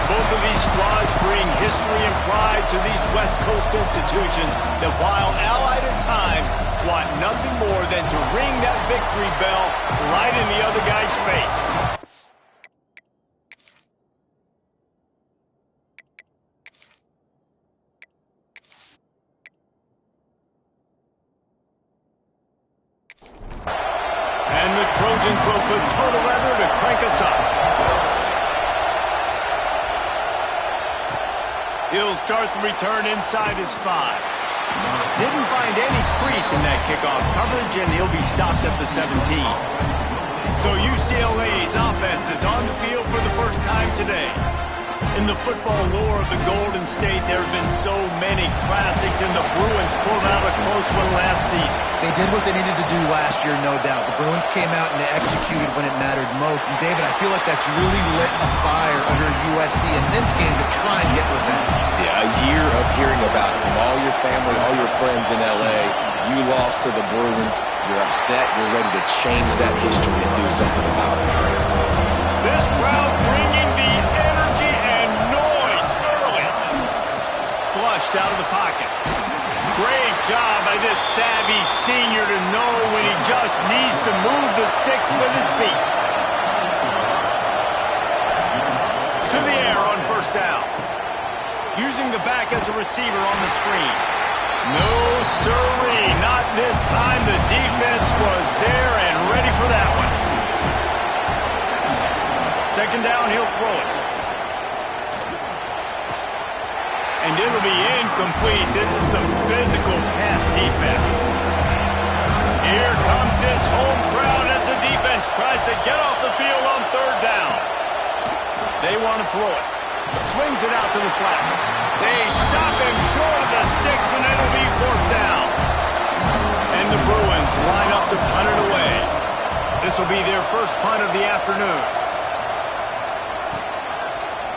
Both of these squads bring history and pride to these West Coast institutions that, while allied at times, want nothing more than to ring that victory bell right in the other guy's face. And the Trojans will put total leather to crank us up. He'll start the return inside his 5. Didn't find any crease in that kickoff coverage, and he'll be stopped at the 17. So UCLA's offense is on the field for the first time today. In the football lore of the Golden State, there have been so many classics, and the Bruins pulled out a close one last season. They did what they needed to do last year, no doubt. The Bruins came out and they executed when it mattered most. And, David, I feel like that's really lit a fire under USC in this game to try and get revenge. Yeah, a year of hearing about it from all your family, all your friends in L.A. You lost to the Bruins. You're upset. You're ready to change that history and do something about it. This crowd bringing the energy and noise early. Flushed out of the pocket. Great job by this savvy senior to know when he just needs to move the sticks with his feet. To the air on first down. Using the back as a receiver on the screen. No sirree, not this time. The defense was there and ready for that one. Second down, he'll throw it. And it'll be incomplete. This is some physical pass defense. Here comes this home crowd as the defense tries to get off the field on third down. They want to throw it. Swings it out to the flat. They stop him short of the sticks, and it'll be fourth down. And the Bruins line up to punt it away. This will be their first punt of the afternoon.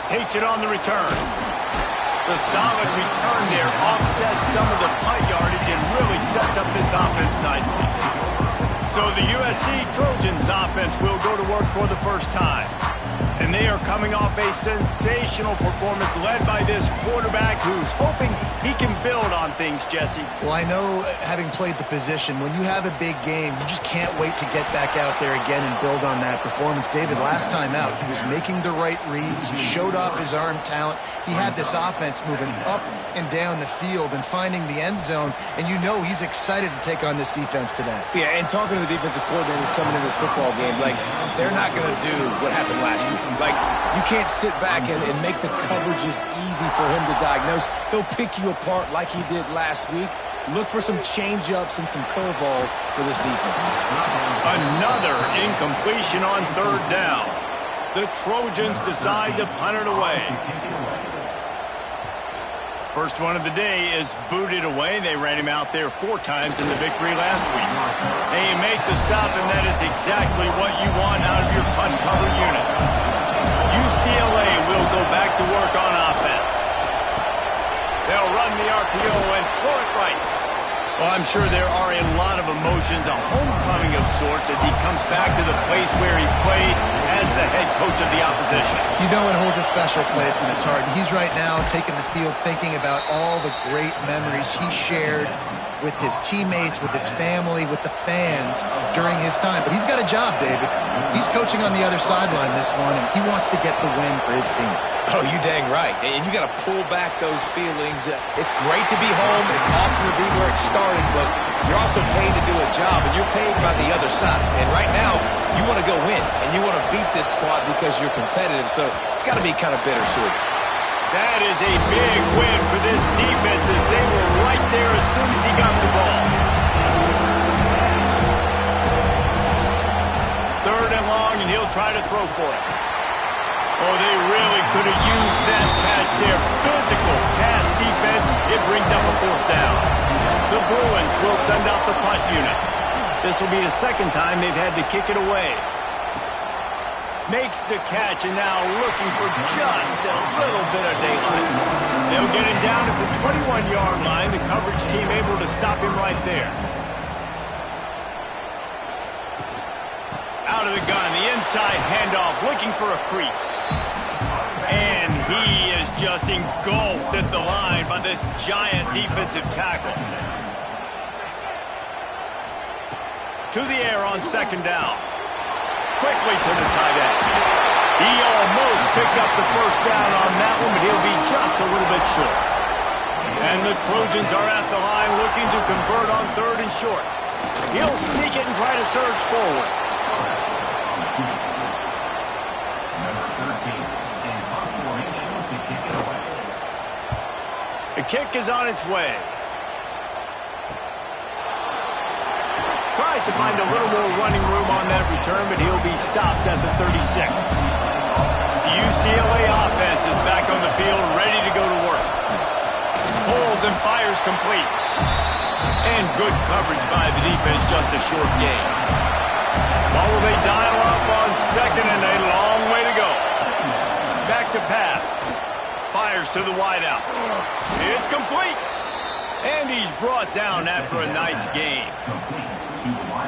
Takes it on the return. The solid return there offsets some of the punt yardage and really sets up this offense nicely. So the USC Trojans offense will go to work for the first time. And they are coming off a sensational performance led by this quarterback who's hoping he can build on things, Jesse. Well, I know, having played the position, when you have a big game, you just can't wait to get back out there again and build on that performance. David, last time out, he was making the right reads. He showed off his arm talent. He had this offense moving up and down the field and finding the end zone. And you know he's excited to take on this defense today. Yeah, and talking to the defensive coordinators coming in this football game, like, they're not going to do what happened last year. Like, you can't sit back and make the coverages easy for him to diagnose. He'll pick you apart like he did last week. Look for some change-ups and some curveballs for this defense. Another incompletion on third down. The Trojans decide to punt it away. First one of the day is booted away. They ran him out there 4 times in the victory last week. They make the stop, and that is exactly what you want out of your punt cover unit. UCLA will go back to work on offense. They'll run the RPO and throw it right. Well, I'm sure there are a lot of emotions, a homecoming of sorts, as he comes back to the place where he played as the head coach of the opposition. You know it holds a special place in his heart. And he's right now taking the field thinking about all the great memories he shared with his teammates, with his family, with the fans during his time. But he's got a job, David. He's coaching on the other sideline this one, and he wants to get the win for his team. Oh, you dang right. And you got to pull back those feelings. It's great to be home. It's awesome to be where it started, but you're also paid to do a job, and you're paid by the other side. And right now, you want to go win, and you want to beat this squad because you're competitive, so it's got to be kind of bittersweet. That is a big win for this defense as they were right there as soon as he got the ball. Third and long, and he'll try to throw for it. Oh, they really could have used that catch there. Physical pass defense. It brings up a fourth down. The Bruins will send out the punt unit. This will be the second time they've had to kick it away. Makes the catch, and now looking for just a little bit of daylight. They'll get him down at the 21-yard line. The coverage team able to stop him right there. Out of the gun, the inside handoff, looking for a crease. And he is just engulfed at the line by this giant defensive tackle. To the air on second down. Quickly to the tight end. He almost picked up the first down on that one, but he'll be just a little bit short. And the Trojans are at the line looking to convert on third and short. He'll sneak it and try to surge forward. The kick is on its way. Tries to find a little more running room on that return, but he'll be stopped at the 36. The UCLA offense is back on the field, ready to go to work. Pulls and fires complete. And good coverage by the defense, just a short gain. What will they dial up on second, and a long way to go. Back to pass. Fires to the wideout. It's complete. And he's brought down after a nice gain.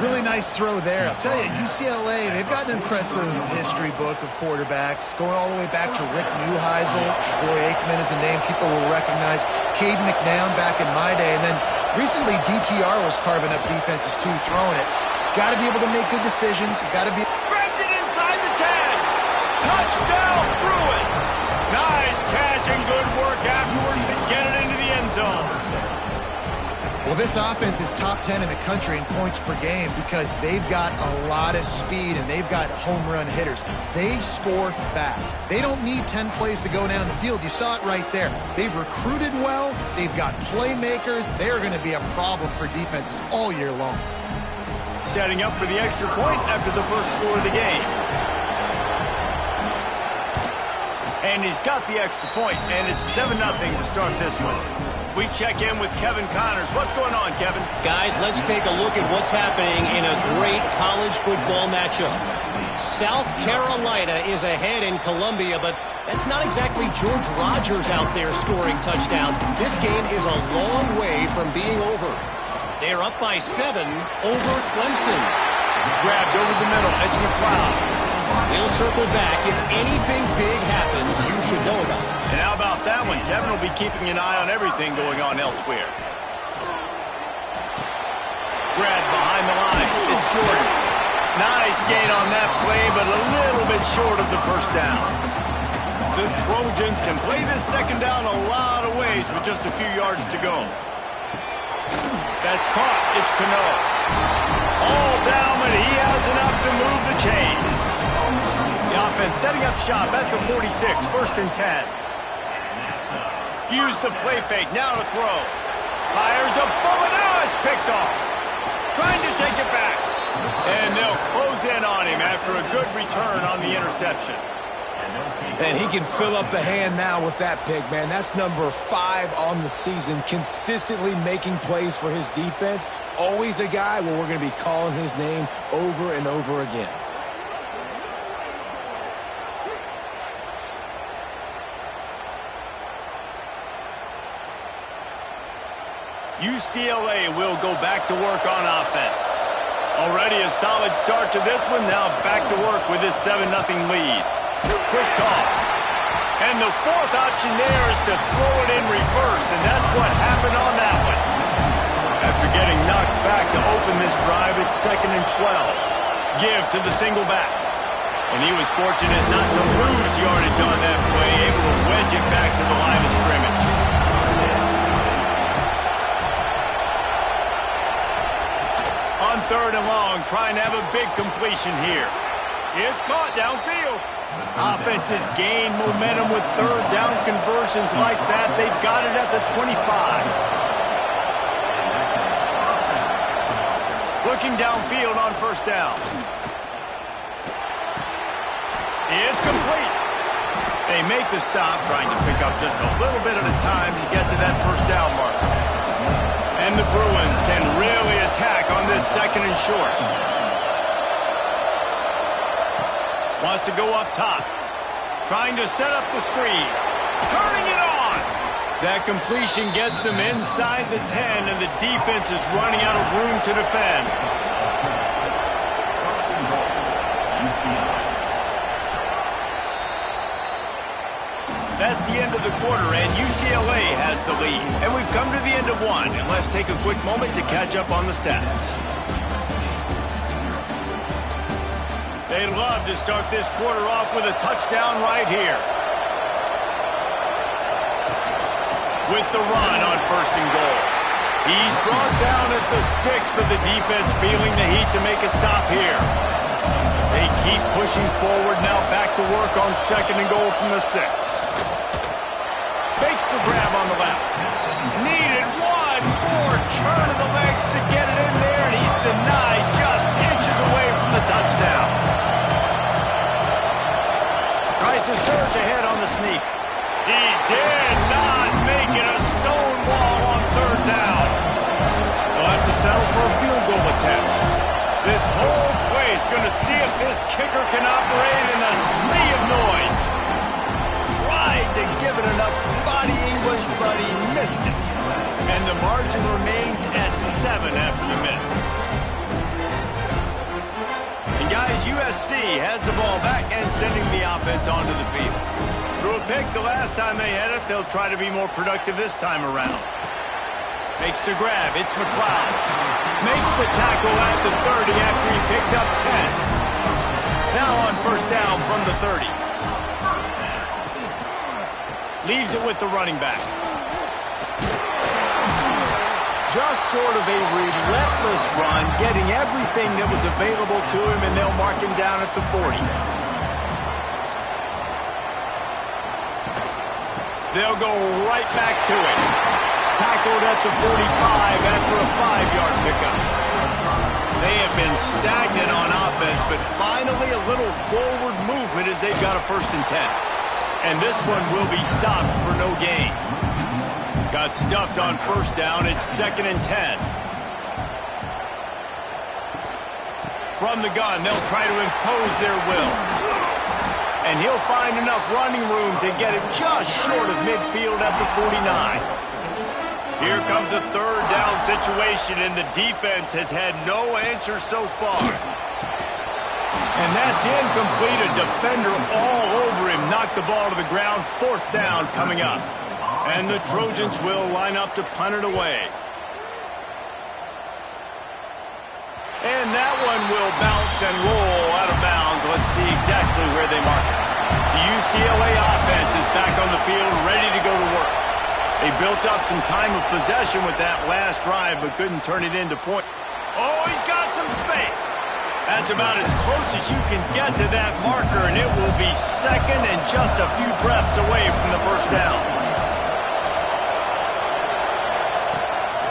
Really nice throw there. I'll tell you, UCLA, they've got an impressive history book of quarterbacks, going all the way back to Rick Neuheisel. Troy Aikman is a name people will recognize. Cade McNown back in my day. And then recently, DTR was carving up defenses too, throwing it. Got to be able to make good decisions. You got to be... Grabs it inside the 10. Touchdown, Bruins. Nice catch and good work afterwards to get it into the end zone. Well, this offense is top 10 in the country in points per game because they've got a lot of speed and they've got home run hitters. They score fast. They don't need 10 plays to go down the field. You saw it right there. They've recruited well. They've got playmakers. They're going to be a problem for defenses all year long. Setting up for the extra point after the first score of the game. And he's got the extra point, and it's 7-0 to start this one. We check in with Kevin Connors. What's going on, Kevin? Guys, let's take a look at what's happening in a great college football matchup. South Carolina is ahead in Columbia, but that's not exactly George Rogers out there scoring touchdowns. This game is a long way from being over. They're up by 7 over Clemson. Grabbed over the middle. It's McLeod. We'll circle back. If anything big happens, you should know about it. And how about that one? Kevin will be keeping an eye on everything going on elsewhere. Grabbed behind the line. It's Jordan. Nice gain on that play, but a little bit short of the first down. The Trojans can play this second down a lot of ways with just a few yards to go. That's caught. It's Cano. All down, but he has enough to move the chains. The offense setting up shop at the 46, 1st and 10. Use the play fake, now to throw. Fires a bullet, now it's picked off. Trying to take it back. And they'll close in on him after a good return on the interception. And he can fill up the hand now with that pick, man. That's number 5 on the season, consistently making plays for his defense. Always a guy where we're going to be calling his name over and over again. UCLA will go back to work on offense. Already a solid start to this one. Now back to work with this 7-0 lead. Quick toss. And the fourth option there is to throw it in reverse, and that's what happened on that one. After getting knocked back to open this drive, it's 2nd and 12. Give to the single back. And he was fortunate not to lose yardage on that play, able to wedge it back to the line of scrimmage. On 3rd and long, trying to have a big completion here. It's caught downfield. Offenses gain momentum with 3rd down conversions like that. They've got it at the 25. Looking downfield on 1st down. It's complete. They make the stop, trying to pick up just a little bit at a time to get to that 1st down mark. And the Bruins can really attack on this 2nd and short. Wants to go up top. Trying to set up the screen. Turning it on. That completion gets them inside the 10, and the defense is running out of room to defend. That's the end of the quarter, and UCLA has the lead. And we've come to the end of one, and let's take a quick moment to catch up on the stats. They'd love to start this quarter off with a touchdown right here. With the run on 1st and goal. He's brought down at the 6, but the defense feeling the heat to make a stop here. They keep pushing forward, now back to work on 2nd and goal from the 6. Makes the grab on the left. Needed one more turn of the legs to get it in there, and he's denied just inches away from the touchdown. Tries to surge ahead on the sneak. He did not make it a stone wall on 3rd down. They'll have to settle for a field goal attempt. This whole place going to see if this kicker can operate in the sea of noise. Tried to give it enough body English, but he missed it. And the margin remains at 7 after the miss. And guys, USC has the ball back and sending the offense onto the field. Threw a pick the last time they had it. They'll try to be more productive this time around. Makes the grab. It's McLeod. Makes the tackle at the 30 after he picked up 10. Now on 1st down from the 30. Leaves it with the running back. Just sort of a relentless run, getting everything that was available to him, and they'll mark him down at the 40. They'll go right back to it. Tackled at the 45 after a 5-yard pickup. They have been stagnant on offense, but finally a little forward movement as they've got a 1st and 10. And this one will be stopped for no gain. Got stuffed on 1st down. It's 2nd and 10. From the gun, they'll try to impose their will. And he'll find enough running room to get it just short of midfield at the 49. Here comes a 3rd down situation, and the defense has had no answer so far. And that's incomplete. A defender all over him. Knocked the ball to the ground. 4th down coming up. And the Trojans will line up to punt it away. And that one will bounce and roll out of bounds. Let's see exactly where they mark it. The UCLA offense is back on the field, ready to go to work. They built up some time of possession with that last drive, but couldn't turn it into point. Oh, he's got some space. That's about as close as you can get to that marker, and it will be 2nd and just a few breaths away from the 1st down.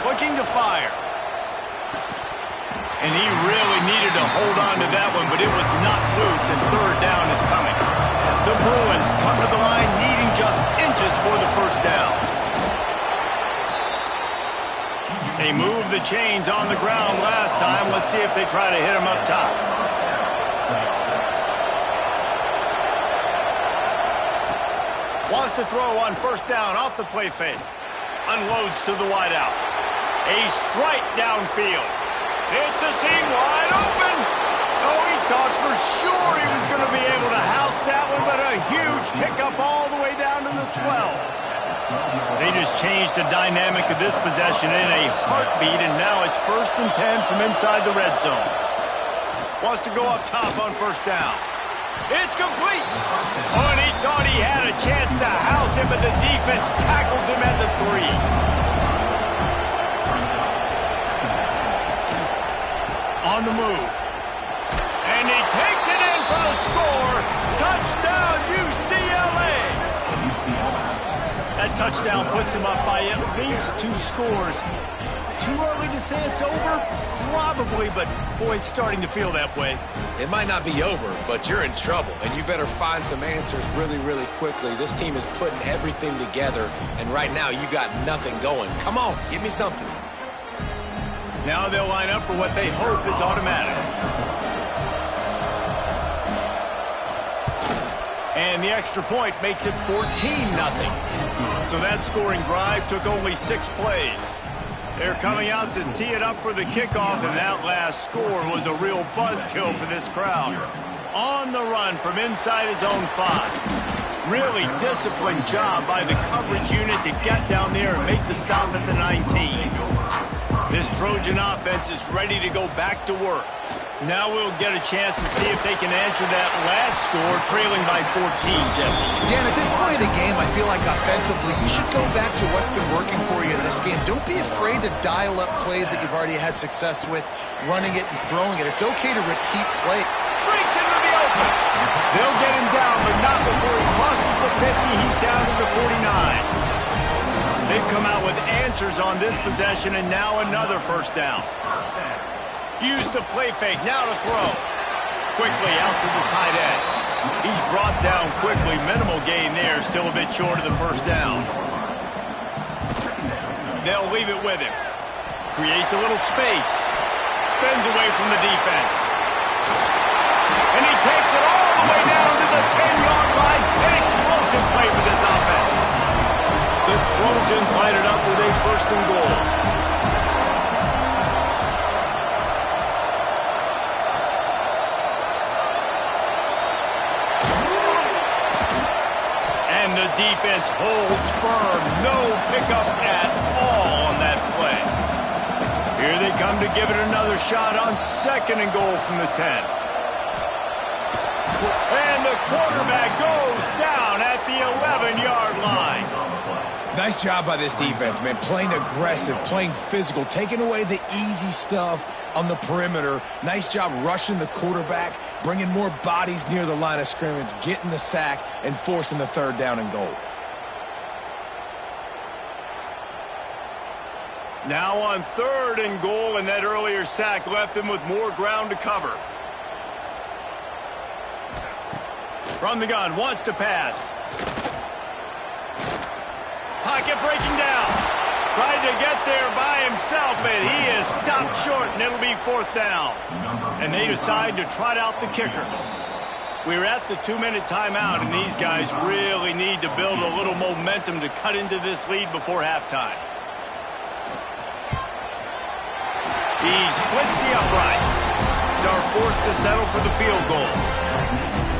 Looking to fire. And he really needed to hold on to that one, but it was not loose, and 3rd down is coming. The Bruins come to the line, needing just inches for the 1st down. They moved the chains on the ground last time. Let's see if they try to hit him up top. Wants to throw on 1st down off the play fake. Unloads to the wideout. A strike downfield. It's a seam wide open. Oh, he thought for sure he was going to be able to house that one, but a huge pickup all the way down to the 12. They just changed the dynamic of this possession in a heartbeat, and now it's 1st and 10 from inside the red zone. Wants to go up top on 1st down. It's complete. Oh, and he thought he had a chance to house him, but the defense tackles him at the 3. On the move. And he takes it in for the score. Touchdown, UCLA. That touchdown puts them up by at least 2 scores. Too early to say it's over? Probably, but boy, it's starting to feel that way. It might not be over, but you're in trouble, and you better find some answers really, really quickly. This team is putting everything together, and right now you got nothing going. Come on, give me something. Now they'll line up for what they hope is automatic. And the extra point makes it 14-0. So that scoring drive took only 6 plays. They're coming out to tee it up for the kickoff, and that last score was a real buzzkill for this crowd. On the run from inside his own 5. Really disciplined job by the coverage unit to get down there and make the stop at the 19. This Trojan offense is ready to go back to work. Now we'll get a chance to see if they can answer that last score, trailing by 14, Jesse. Yeah, and at this point of the game, I feel like offensively, you should go back to what's been working for you in this game. Don't be afraid to dial up plays that you've already had success with, running it and throwing it. It's okay to repeat play. Breaks into the open. They'll get him down, but not before he crosses the 50. He's down to the 49. They've come out with answers on this possession, and now another first down. Use the play fake, now to throw. Quickly out to the tight end. He's brought down quickly. Minimal gain there, still a bit short of the first down. They'll leave it with him. Creates a little space. Spins away from the defense. And he takes it all the way down to the 10-yard line. An explosive play for this offense. The Trojans line it up with a first and goal. And the defense holds firm. No pickup at all on that play. Here they come to give it another shot on second and goal from the 10. And the quarterback goes down at the 11-yard line. Nice job by this defense, man. Playing aggressive, playing physical, taking away the easy stuff on the perimeter. Nice job rushing the quarterback, bringing more bodies near the line of scrimmage, getting the sack, and forcing the third down and goal. Now on third and goal, and that earlier sack left them with more ground to cover. From the gun, wants to pass. Pocket breaking down. Tried to get there by himself, but he is stopped short, and it'll be fourth down. And they decide to trot out the kicker. We're at the 2-minute timeout, and these guys really need to build a little momentum to cut into this lead before halftime. He splits the uprights. It's our forced to settle for the field goal.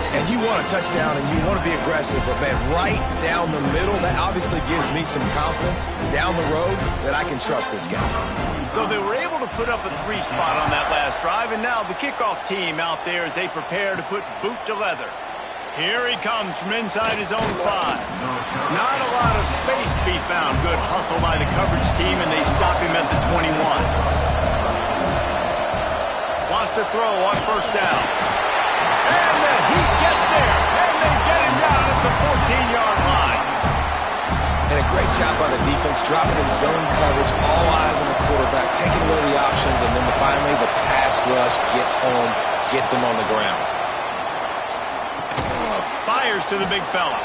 And you want a touchdown and you want to be aggressive, but man, right down the middle, that obviously gives me some confidence down the road that I can trust this guy. So they were able to put up a 3 spot on that last drive, and now the kickoff team out there as they prepare to put boot to leather. Here he comes from inside his own 5. Not a lot of space to be found. Good hustle by the coverage team, and they stop him at the 21. Wants to throw on first down. And the Heat gets there, and they get him down at the 14-yard line. And a great job by the defense, dropping in zone coverage, all eyes on the quarterback, taking away the options, and then finally the pass rush gets home, gets him on the ground. Fires to the big fella.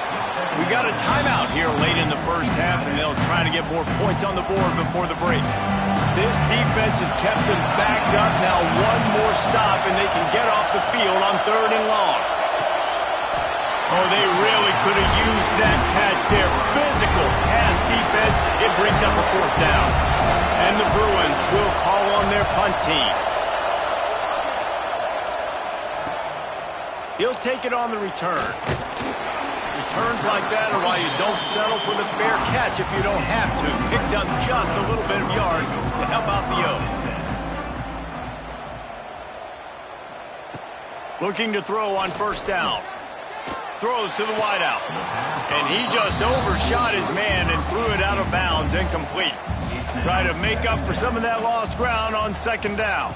We got a timeout here late in the first half, and they'll try to get more points on the board before the break. This defense has kept them backed up. Now one more stop, and they can get off the field on third and long. Oh, they really could have used that catch there. Physical pass defense. It brings up a fourth down. And the Bruins will call on their punt team. He'll take it on the return. Returns like that are why you don't settle for the fair catch if you don't have to. Picks up just a little bit of yards to help out the O's. Looking to throw on first down. Throws to the wideout. And he just overshot his man and threw it out of bounds, incomplete. Try to make up for some of that lost ground on second down.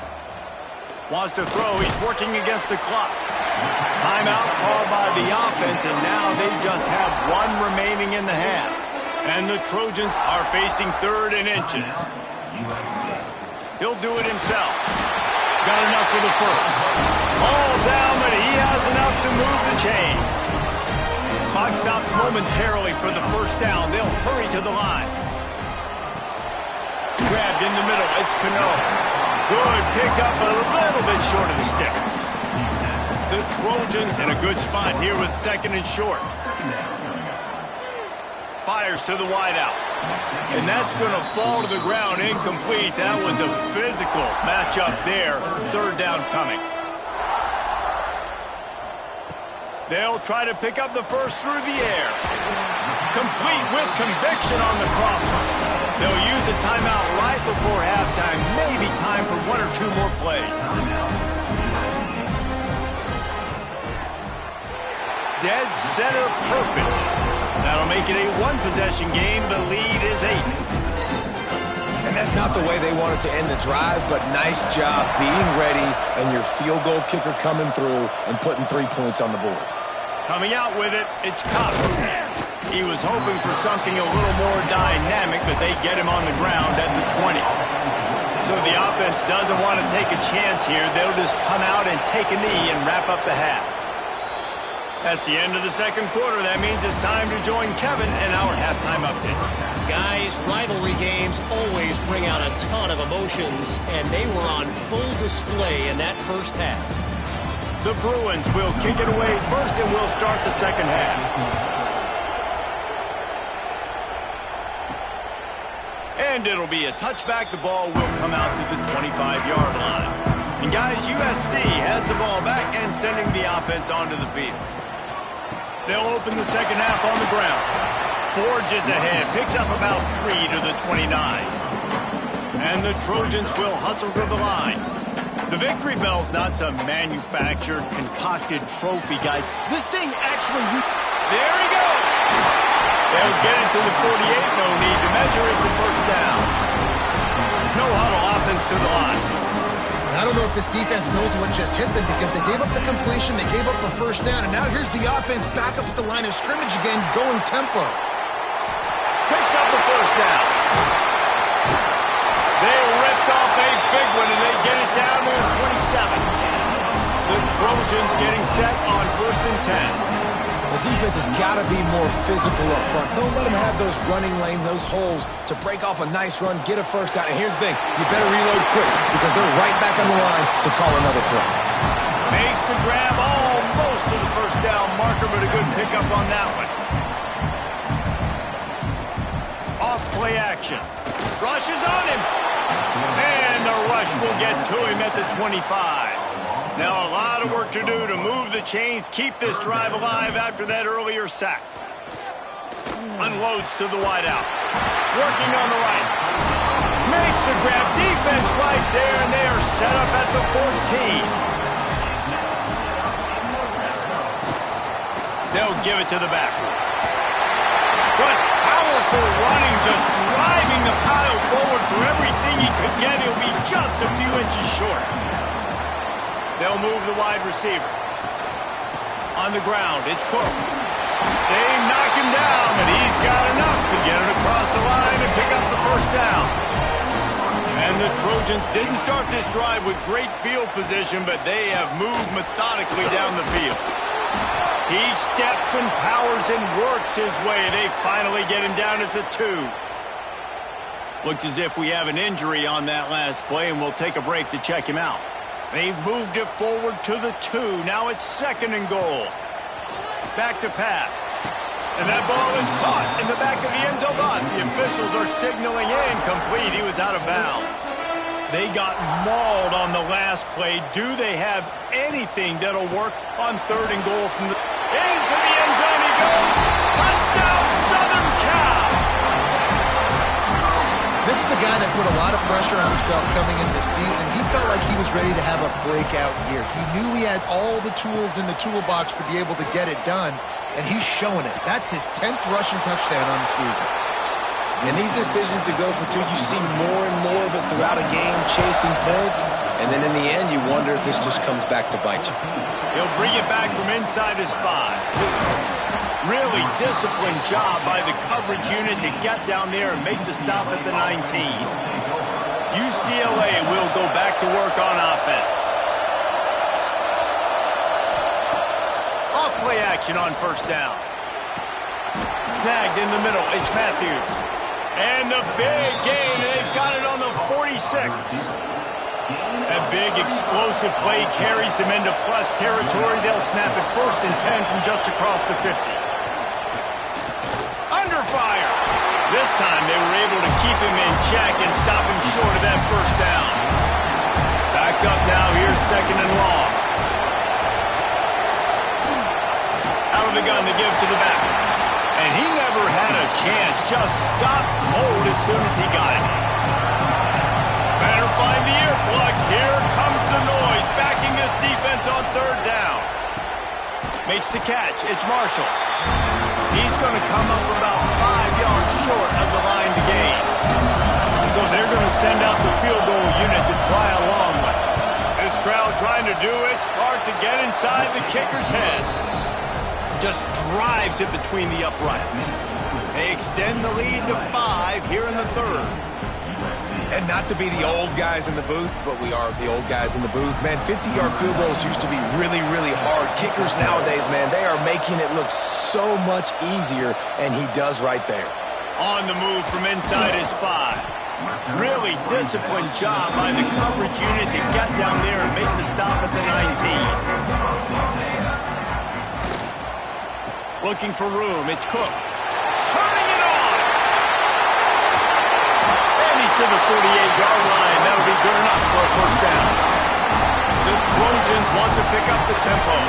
Wants to throw. He's working against the clock. Timeout called by the offense, and now they just have 1 remaining in the half. And the Trojans are facing third and inches. He'll do it himself. Got enough for the first. All down, but he has enough to move the chains. Clock stops momentarily for the first down. They'll hurry to the line. Grabbed in the middle. It's Cano. Good pickup, but a little bit short of the sticks. The Trojans in a good spot here with second and short. Fires to the wideout. And that's going to fall to the ground incomplete. That was a physical matchup there. Third down coming. They'll try to pick up the first through the air. Complete with conviction on the crosser. They'll use a timeout right before halftime. Maybe time for one or two more plays. Dead center perfect. That'll make it a one-possession game. The lead is 8. And that's not the way they wanted to end the drive, but nice job being ready and your field goal kicker coming through and putting 3 points on the board. Coming out with it, it's Cox. He was hoping for something a little more dynamic, but they get him on the ground at the 20. So the offense doesn't want to take a chance here. They'll just come out and take a knee and wrap up the half. That's the end of the second quarter. That means it's time to join Kevin and our halftime update. Guys, rivalry games always bring out a ton of emotions, and they were on full display in that first half. The Bruins will kick it away first, and we'll start the second half. And it'll be a touchback. The ball will come out to the 25-yard line. And guys, USC has the ball back and sending the offense onto the field. They'll open the second half on the ground. Forges ahead, picks up about 3 to the 29. And the Trojans will hustle to the line. The victory bell's not some manufactured, concocted trophy, guys. This thing actually... There he goes! They'll get it to the 48. No need to measure. It's a first down. No huddle offense to the line. I don't know if this defense knows what just hit them because they gave up the completion, they gave up a first down, and now here's the offense back up at the line of scrimmage again, going tempo. Picks up the first down. They ripped off a big one, and they get it down to the 27. The Trojans getting set on 1st and 10. The defense has got to be more physical up front. Don't let them have those running lanes, those holes to break off a nice run, get a first down. And here's the thing, you better reload quick because they're right back on the line to call another play. Makes the grab almost to the first down marker, but a good pickup on that one. Off play action. Rush is on him. And the rush will get to him at the 25. Now a lot of work to do to move the chains, keep this drive alive after that earlier sack. Unloads to the wideout. Working on the right. Makes the grab. Defense right there, and they are set up at the 14. They'll give it to the back. What powerful running, just driving the pile forward for everything he could get. He'll be just a few inches short. They'll move the wide receiver. On the ground, it's Cook. They knock him down, but he's got enough to get it across the line and pick up the first down. And the Trojans didn't start this drive with great field position, but they have moved methodically down the field. He steps and powers and works his way. They finally get him down at the 2. Looks as if we have an injury on that last play, and we'll take a break to check him out. They've moved it forward to the 2. Now it's 2nd and goal. Back to pass. And that ball is caught in the back of the end zone. The officials are signaling incomplete. He was out of bounds. They got mauled on the last play. Do they have anything that'll work on 3rd and goal from the... Into the end zone he goes. Touchdown, Southern Cal. This is a guy that put a lot of pressure on himself coming into the season. He felt like he was ready to have a breakout year. He knew he had all the tools in the toolbox to be able to get it done, and he's showing it. That's his 10th rushing touchdown on the season. And these decisions to go for 2, you see more and more of it throughout a game, chasing points, and then in the end, you wonder if this just comes back to bite you. He'll bring it back from inside his 5. Really disciplined job by the coverage unit to get down there and make the stop at the 19. UCLA will go back to work on offense. Off play action on 1st down. Snagged in the middle. It's Matthews. And the big gain, and they've got it on the 46. That big explosive play carries them into plus territory. They'll snap it 1st and 10 from just across the 50. Under fire. This time they were able to keep him in check and stop him short of that first down. Backed up now. Here's 2nd and long. Out of the gun to give to the back. And he never had a chance. Just stopped cold as soon as he got it. Better find the earplugs. Here comes the noise, backing this defense on third down. Makes the catch. It's Marshall. He's going to come up about 5 yards short of the line to gain. So they're going to send out the field goal unit to try a long one. This crowd trying to do its part to get inside the kicker's head. Just drives it between the uprights. They extend the lead to 5 here in the third. And not to be the old guys in the booth, but we are the old guys in the booth. Man, 50-yard field goals used to be really, really hard. Kickers nowadays, man, they are making it look so much easier, and he does right there. On the move from inside his 5. Really disciplined job by the coverage unit to get down there and make the stop at the 19. Looking for room. It's Cook. Turning it on. And he's to the 48-yard line. That'll be good enough for a first down. The Trojans want to pick up the tempo.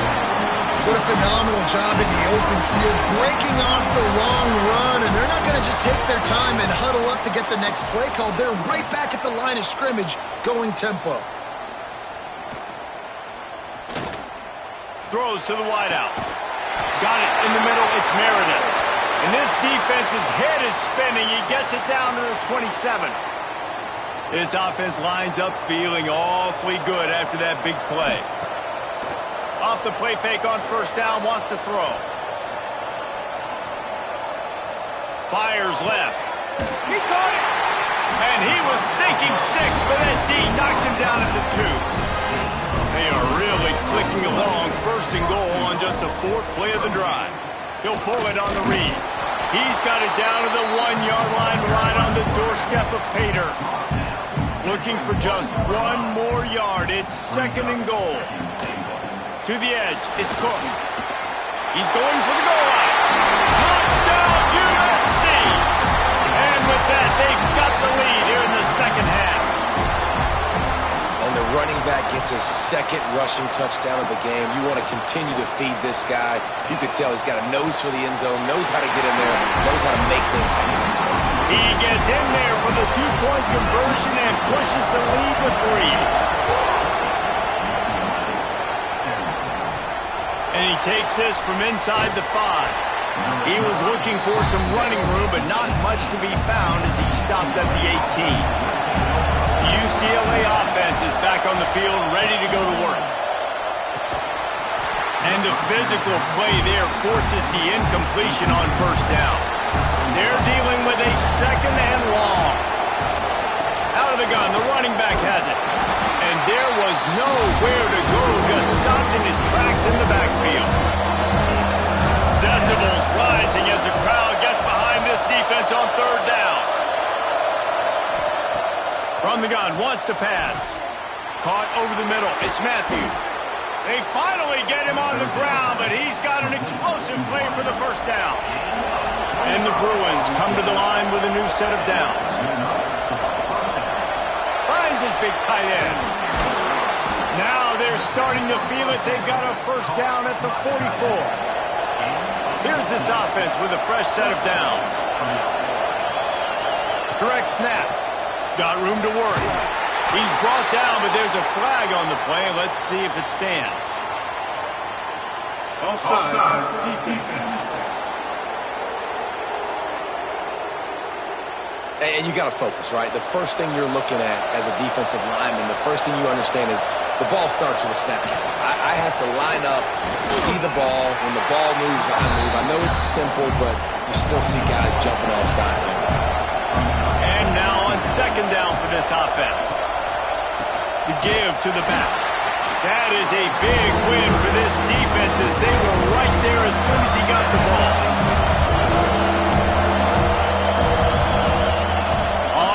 What a phenomenal job in the open field, breaking off the wrong run, and they're not going to just take their time and huddle up to get the next play called. They're right back at the line of scrimmage, going tempo. Throws to the wideout. Got it in the middle. It's Meredith. And this defense's head is spinning. He gets it down to the 27. This offense lines up feeling awfully good after that big play. Off the play fake on first down, wants to throw. Fires left. He caught it! And he was thinking 6, but that D knocks him down at the 2. They are really clicking along, first and goal on just the 4th play of the drive. He'll pull it on the read. He's got it down to the 1-yard line, right on the doorstep of Pater. Looking for just 1 more yard. It's 2nd and goal. To the edge, it's Cook. He's going for the goal line. Touchdown, USC! And with that, they've got the lead here in the second half. And the running back gets his 2nd rushing touchdown of the game. You want to continue to feed this guy. You could tell he's got a nose for the end zone, knows how to get in there, knows how to make things happen. He gets in there for the 2-point conversion and pushes the lead to 3. And he takes this from inside the 5. He was looking for some running room, but not much to be found as he stopped at the 18. The UCLA offense is back on the field, ready to go to work. And the physical play there forces the incompletion on first down. They're dealing with a 2nd and long. Out of the gun, the running back has it. And there was nowhere to go, just stopped in his tracks in the backfield. Decibels rising as the crowd gets behind this defense on third down. From the gun, wants to pass. Caught over the middle, it's Matthews. They finally get him on the ground, but he's got an explosive play for the first down. And the Bruins come to the line with a new set of downs. Finds his big tight end. Now they're starting to feel it. They've got a first down at the 44. Here's this offense with a fresh set of downs. Direct snap. Got room to work. He's brought down, but there's a flag on the play. Let's see if it stands. Offside. Defense. And you got to focus, right? The first thing you're looking at as a defensive lineman, the first thing you understand is the ball starts with a snap count. I have to line up, see the ball. When the ball moves, I move. I know it's simple, but you still see guys jumping off sides all the time. And now on 2nd down for this offense. The give to the back. That is a big win for this defense as they were right there as soon as he got the ball.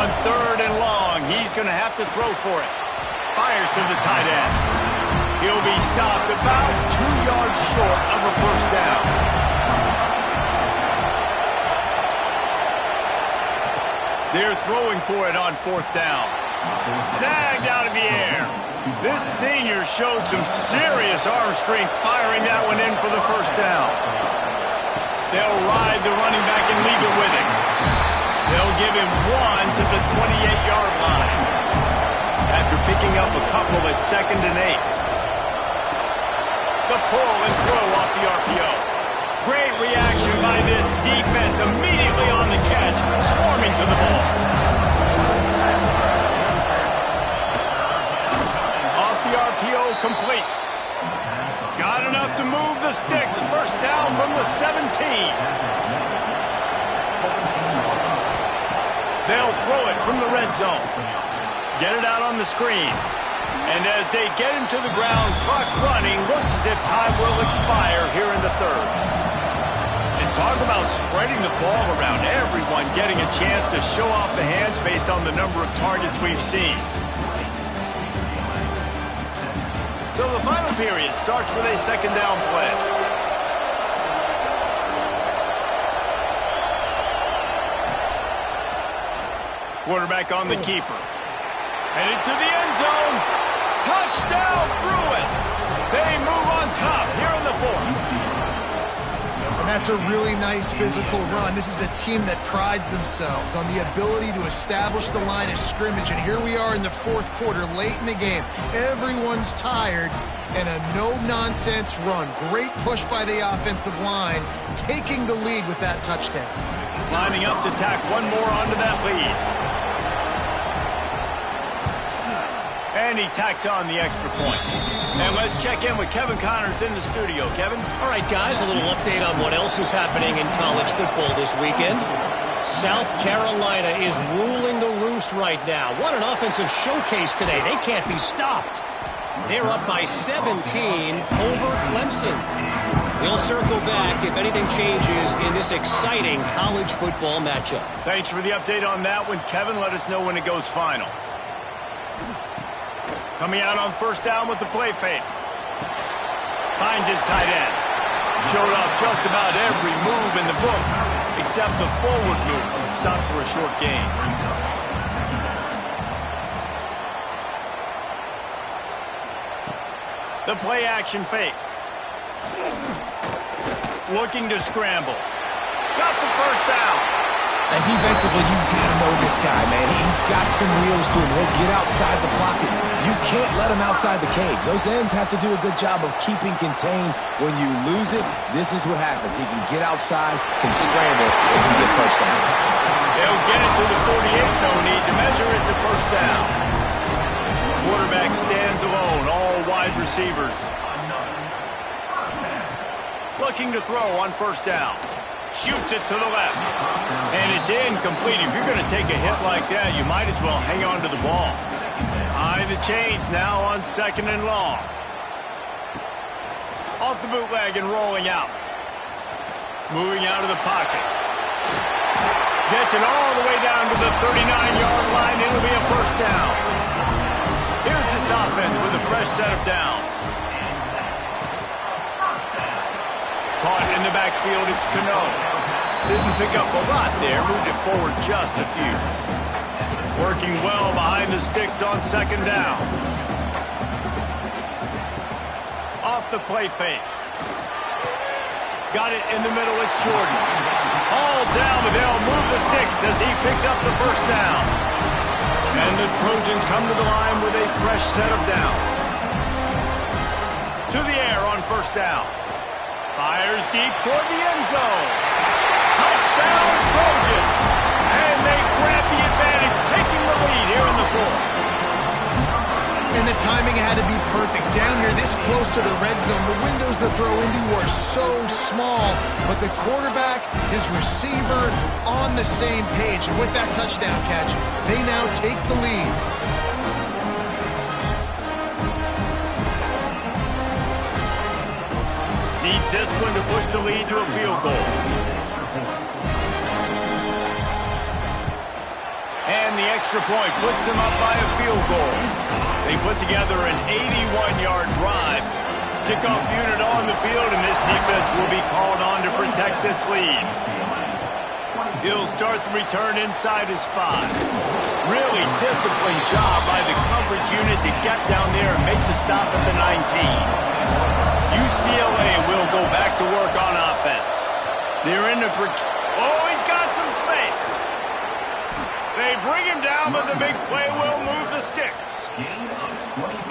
On 3rd and long, he's going to have to throw for it. Fires to the tight end. He'll be stopped about 2 yards short of a first down. They're throwing for it on 4th down. Snagged out of the air. This senior showed some serious arm strength firing that one in for the first down. They'll ride the running back and leave it with him. They'll give him one to the 28-yard line after picking up a couple at 2nd and 8. The pull and throw off the RPO. Great reaction by this defense, immediately on the catch, swarming to the ball. Off the RPO, complete. Got enough to move the sticks. First down from the 17. They'll throw it from the red zone. Get it out on the screen. And as they get him to the ground, clock running, looks as if time will expire here in the third. And talk about spreading the ball around, everyone getting a chance to show off the hands based on the number of targets we've seen. So the final period starts with a 2nd down play. Quarterback on the keeper. Headed to the end zone. Touchdown, Bruins! They move on top here in the 4th. And that's a really nice physical run. This is a team that prides themselves on the ability to establish the line of scrimmage. And here we are in the 4th quarter, late in the game. Everyone's tired, and a no-nonsense run. Great push by the offensive line, taking the lead with that touchdown. Lining up to tack one more onto that lead. And he tacks on the extra point. And let's check in with Kevin Connors in the studio. Kevin? All right, guys, a little update on what else is happening in college football this weekend. South Carolina is ruling the roost right now. What an offensive showcase today. They can't be stopped. They're up by 17 over Clemson. We'll circle back if anything changes in this exciting college football matchup. Thanks for the update on that one, Kevin. Let us know when it goes final. Coming out on first down with the play fake. Finds his tight end. Showed off just about every move in the book, except the forward move. Stopped for a short gain. The play action fake. Looking to scramble. Got the first down. And defensively, you've got to know this guy, man. He's got some wheels to him. He'll get outside the pocket. You can't let him outside the cage. Those ends have to do a good job of keeping contained. When you lose it, this is what happens. He can get outside, can scramble, and can get first downs. They'll get it to the 48. No need to measure it to first down. Quarterback stands alone, all wide receivers. Looking to throw on first down. Shoots it to the left. And it's incomplete. If you're going to take a hit like that, you might as well hang on to the ball. High the chains now on 2nd and long. Off the bootleg and rolling out. Moving out of the pocket. Gets it all the way down to the 39-yard line. It'll be a first down. Here's this offense with a fresh set of downs. Caught in the backfield, it's Cano. Didn't pick up a lot there, moved it forward just a few. Working well behind the sticks on 2nd down. Off the play fake. Got it in the middle, it's Jordan. All down, but they'll move the sticks as he picks up the first down. And the Trojans come to the line with a fresh set of downs. To the air on first down. Fires deep toward the end zone. Touchdown, Trojans. And they grab the advantage, taking the lead here in the 4th. And the timing had to be perfect. Down here, this close to the red zone, the windows to throw into are so small. But the quarterback, his receiver, on the same page. And with that touchdown catch, they now take the lead. Needs this one to push the lead to a field goal. And the extra point puts them up by a field goal. They put together an 81-yard drive. Kickoff unit on the field, and this defense will be called on to protect this lead. He'll start the return inside his 5. Really disciplined job by the coverage unit to get down there and make the stop at the 19. UCLA will go back to work on offense. They're in the... Oh, he's got some space. They bring him down, but the big play will move the sticks.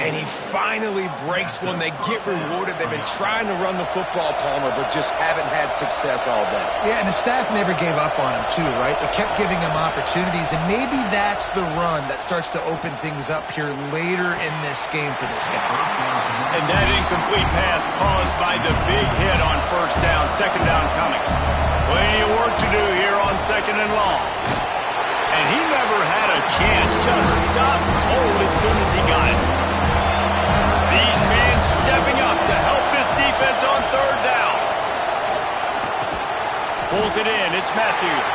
And he finally breaks one. They get rewarded. They've been trying to run the football, Palmer, but just haven't had success all day. Yeah, and the staff never gave up on him, too, right? They kept giving him opportunities, and maybe that's the run that starts to open things up here later in this game for this guy. And that incomplete pass caused by the big hit on first down, second down coming. Plenty of work to do here on second and long. And he never had a chance, just stopped cold as soon as he got it. These fans stepping up to help this defense on third down. Pulls it in, it's Matthews.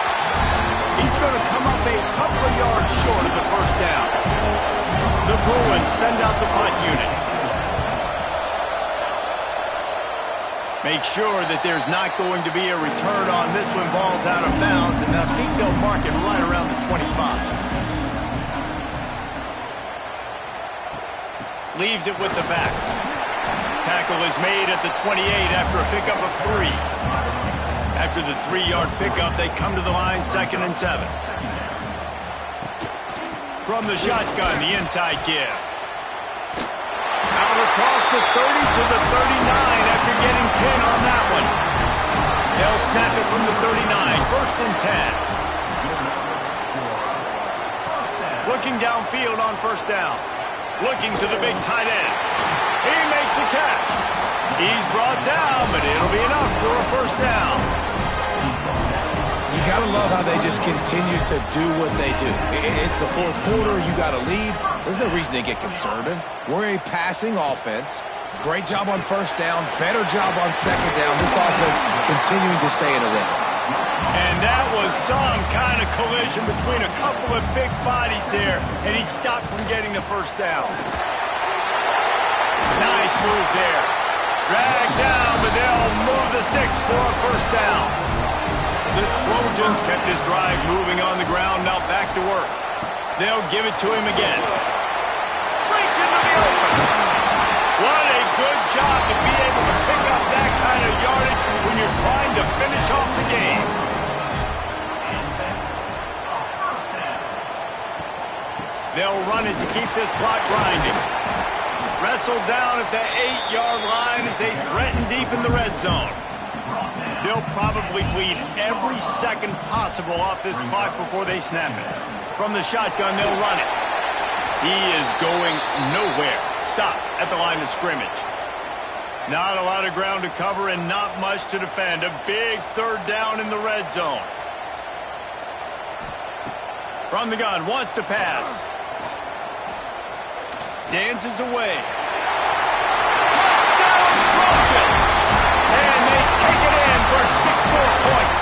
He's going to come up a couple of yards short of the first down. The Bruins send out the punt unit. Make sure that there's not going to be a return on this when ball's out of bounds, and I think they'll mark it right around the 25. Leaves it with the back. Tackle is made at the 28 after a pickup of 3. After the 3-yard pickup, they come to the line, 2nd and 7. From the shotgun, the inside give. Out across the 30 to the 39 after getting 10 on that one. They'll snap it from the 39, 1st and 10. Looking downfield on first down. Looking to the big tight end. He makes a catch. He's brought down, but it'll be enough for a first down. You got to love how they just continue to do what they do. It's the 4th quarter. You got to lead. There's no reason to get conservative. We're a passing offense. Great job on first down. Better job on second down. This offense continuing to stay in a rhythm. And that was some kind of collision between a couple of big bodies there, and he stopped from getting the first down. Nice move there. Dragged down, but they'll move the sticks for a first down. The Trojans kept this drive moving on the ground, now back to work. They'll give it to him again. Breaks into the open. What a good job to be able to pick up that kind of yardage when you're trying to finish off the game. They'll run it to keep this clock grinding. Wrestled down at the 8-yard line as they threaten deep in the red zone. They'll probably bleed every second possible off this clock before they snap it. From the shotgun, they'll run it. He is going nowhere. Stop at the line of scrimmage. Not a lot of ground to cover and not much to defend. A big 3rd down in the red zone. From the gun, wants to pass. Dances away. Touchdown, Trojans! And they take it in for 6 more points.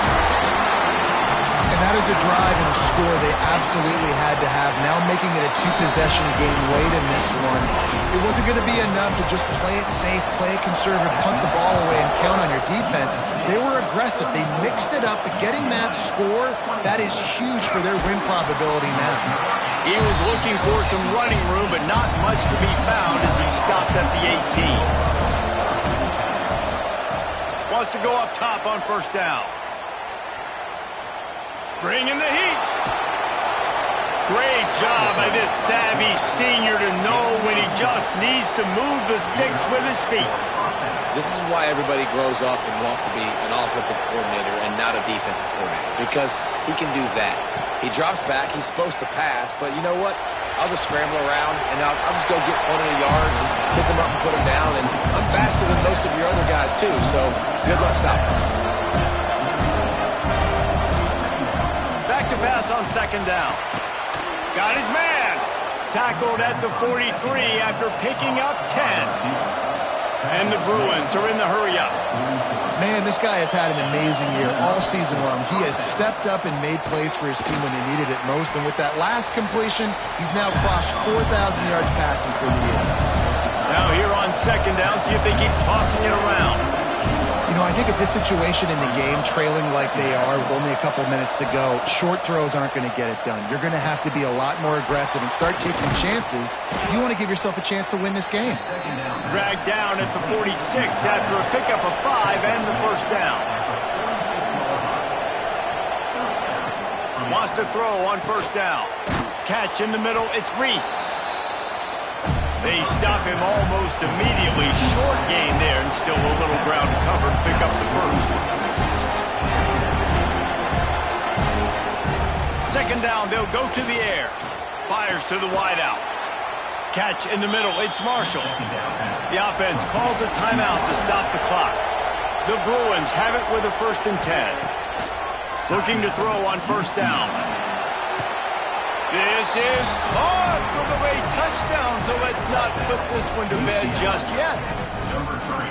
And that is a drive and a score they absolutely had to have. Now making it a 2-possession game late in this one. It wasn't going to be enough to just play it safe, play it conservative, punt the ball away, and count on your defense. They were aggressive. They mixed it up, but getting that score, that is huge for their win probability now. He was looking for some running room, but not much to be found as he stopped at the 18. Wants to go up top on first down. Bringing the heat. Great job by this savvy senior to know when he just needs to move the sticks with his feet. This is why everybody grows up and wants to be an offensive coordinator and not a defensive coordinator, because he can do that. He drops back. He's supposed to pass, but you know what? I'll just scramble around, and I'll just go get plenty of yards and pick them up and put them down, and I'm faster than most of your other guys, too, so good luck stopping. Back to pass on second down. Got his man. Tackled at the 43 after picking up 10. And the Bruins are in the hurry-up. Man, this guy has had an amazing year all season long. He has stepped up and made plays for his team when they needed it most. And with that last completion, he's now crossed 4,000 yards passing for the year. Now here on second down, see if they keep tossing it around. You You know, I think at this situation in the game, trailing like they are with only a couple minutes to go, short throws aren't going to get it done. You're going to have to be a lot more aggressive and start taking chances if you want to give yourself a chance to win this game. Dragged down at the 46 after a pickup of 5 and the first down. Wants to throw on first down. Catch in the middle, it's Reese. They stop him almost immediately. Short gain there and still a little ground to cover to pick up the first. Second down, they'll go to the air. Fires to the wideout. Catch in the middle, it's Marshall. The offense calls a timeout to stop the clock. The Bruins have it with a 1st and 10. Looking to throw on first down. This is caught for the late touchdown, so let's not put this one to bed just yet.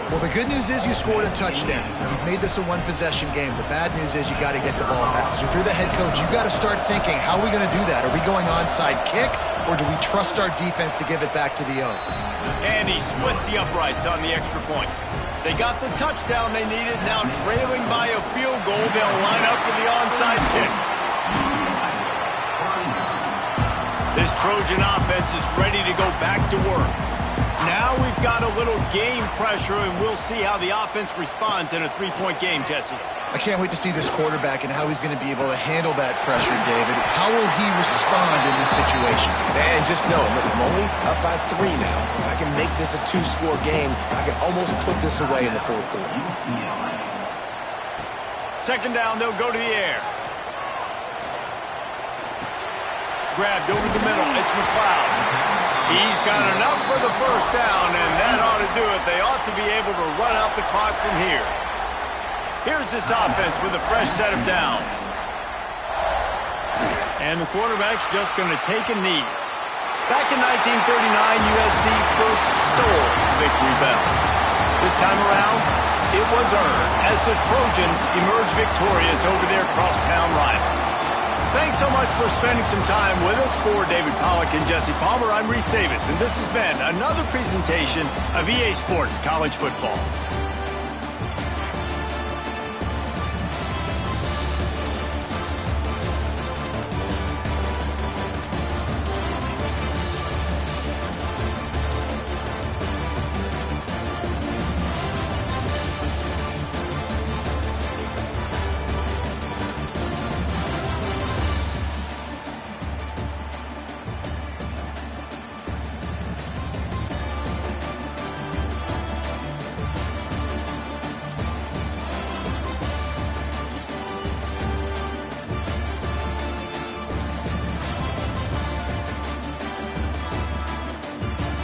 Well, the good news is you scored a touchdown. You've made this a one-possession game. The bad news is you got to get the ball back. So if you're the head coach, you got to start thinking, how are we going to do that? Are we going onside kick, or do we trust our defense to give it back to the O? And he splits the uprights on the extra point. They got the touchdown they needed. Now trailing by a field goal, they'll line up for the onside kick. This Trojan offense is ready to go back to work. Now we've got a little game pressure, and we'll see how the offense responds in a 3-point game, Jesse. I can't wait to see this quarterback and how he's going to be able to handle that pressure, David. How will he respond in this situation? And just know, listen, I'm only up by 3 now. If I can make this a 2-score game, I can almost put this away in the 4th quarter. Second down, they'll go to the air. Grabbed over the middle. It's McLeod. He's got enough for the first down, and that ought to do it. They ought to be able to run out the clock from here. Here's this offense with a fresh set of downs. And the quarterback's just going to take a knee. Back in 1939, USC first stole the victory bell. This time around, it was earned as the Trojans emerged victorious over their crosstown rivals. Thanks so much for spending some time with us. For David Pollack and Jesse Palmer, I'm Reese Davis, and this has been another presentation of EA Sports College Football.